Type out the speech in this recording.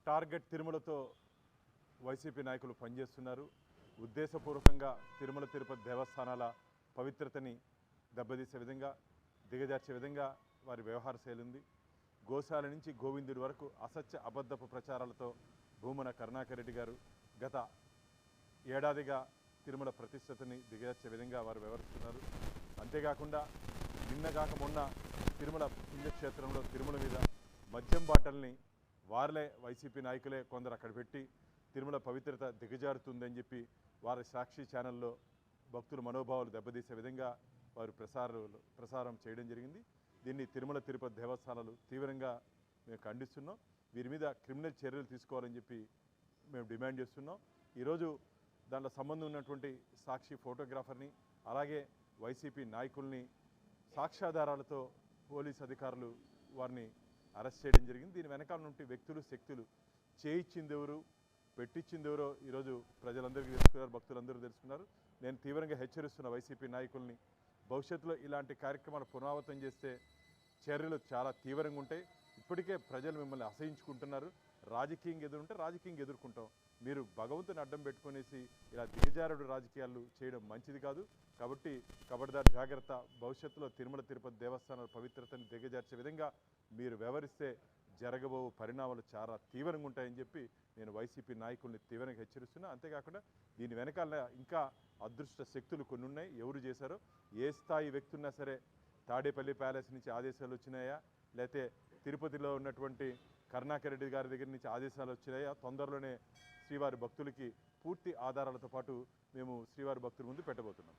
Target తిరుమలతో YCP నాయకులు పనిచేస్తున్నారు. ఉద్దేశపూర్వకంగా తిరుమల తిరుపతి దేవస్థానాల పవిత్రతని దెబ్బతీసే విధంగా, దిగజార్చే విధంగా వారి వ్యవహార శైలి ఉంది. గోశాల నుంచి గోవిందుడి వరకు అసత్య అబద్ధపు ప్రచారాలతో భూమన కరుణాకర్ రెడ్డి గారు గత ఏడాదిగా తిరుమల ప్రతిష్టతని దిగజార్చే విధంగా వారు వ్యవహరిస్తున్నారు. అంతేకాకుండా నిన్నగాక మొన్న తిరుమల పుణ్యక్షేత్రంలో తిరుమల మీద మద్యం బాటల్ని వారిలే వైసీపీ నాయకులే కొందరు అక్కడ పెట్టి తిరుమల పవిత్రత దిగజారుతుందని చెప్పి వారి సాక్షి ఛానల్లో భక్తుల మనోభావాలు దెబ్బతీసే విధంగా వారు ప్రసారం చేయడం జరిగింది. దీన్ని తిరుమల తిరుపతి దేవస్థానాలు తీవ్రంగా మేము ఖండిస్తున్నాం. వీరి మీద క్రిమినల్ చర్యలు తీసుకోవాలని చెప్పి మేము డిమాండ్ చేస్తున్నాం. ఈరోజు దాంట్లో సంబంధం ఉన్నటువంటి సాక్షి ఫోటోగ్రాఫర్ని, అలాగే వైసీపీ నాయకుల్ని సాక్ష్యాధారాలతో పోలీస్ అధికారులు వారిని అరెస్ట్ చేయడం జరిగింది. దీని వెనకాల నుండి వ్యక్తులు, శక్తులు చేయించింది ఎవరు, పెట్టించింది ఎవరో ఈరోజు ప్రజలందరికీ తెలుసుకున్నారు, భక్తులందరూ తెలుసుకున్నారు. నేను తీవ్రంగా హెచ్చరిస్తున్న వైసీపీ నాయకుల్ని, భవిష్యత్తులో ఇలాంటి కార్యక్రమాలు పునరావృతం చేస్తే చర్యలు చాలా తీవ్రంగా ఉంటాయి. ఇప్పటికే ప్రజలు మిమ్మల్ని అసహించుకుంటున్నారు. రాజకీయంగా ఎదురుంటే రాజకీయంగా ఎదుర్కొంటాం. మీరు భగవంతుని అడ్డం పెట్టుకునేసి ఇలా దిగజారుడు రాజకీయాలు చేయడం మంచిది కాదు. కాబట్టి కబడ్దార్ జాగ్రత్త. భవిష్యత్తులో తిరుమల తిరుపతి దేవస్థానాల పవిత్రతని దిగజార్చే విధంగా మీరు వ్యవహరిస్తే జరగబో పరిణామాలు చాలా తీవ్రంగా ఉంటాయని చెప్పి నేను వైసీపీ నాయకుల్ని తీవ్రంగా హెచ్చరిస్తున్నా. అంతేకాకుండా దీని వెనకాల ఇంకా అదృష్ట శక్తులు కొన్ని ఉన్నాయి. ఎవరు చేశారో, ఏ స్థాయి వ్యక్తి ఉన్నా సరే, తాడేపల్లి ప్యాలెస్ నుంచి ఆదేశాలు వచ్చినాయా, లేకపోతే తిరుపతిలో ఉన్నటువంటి కరుణాకర్ రెడ్డి గారి దగ్గర నుంచి ఆదేశాలు వచ్చినాయా, తొందరలోనే శ్రీవారి భక్తులకి పూర్తి ఆధారాలతో పాటు మేము శ్రీవారి భక్తుల ముందు పెట్టబోతున్నాం.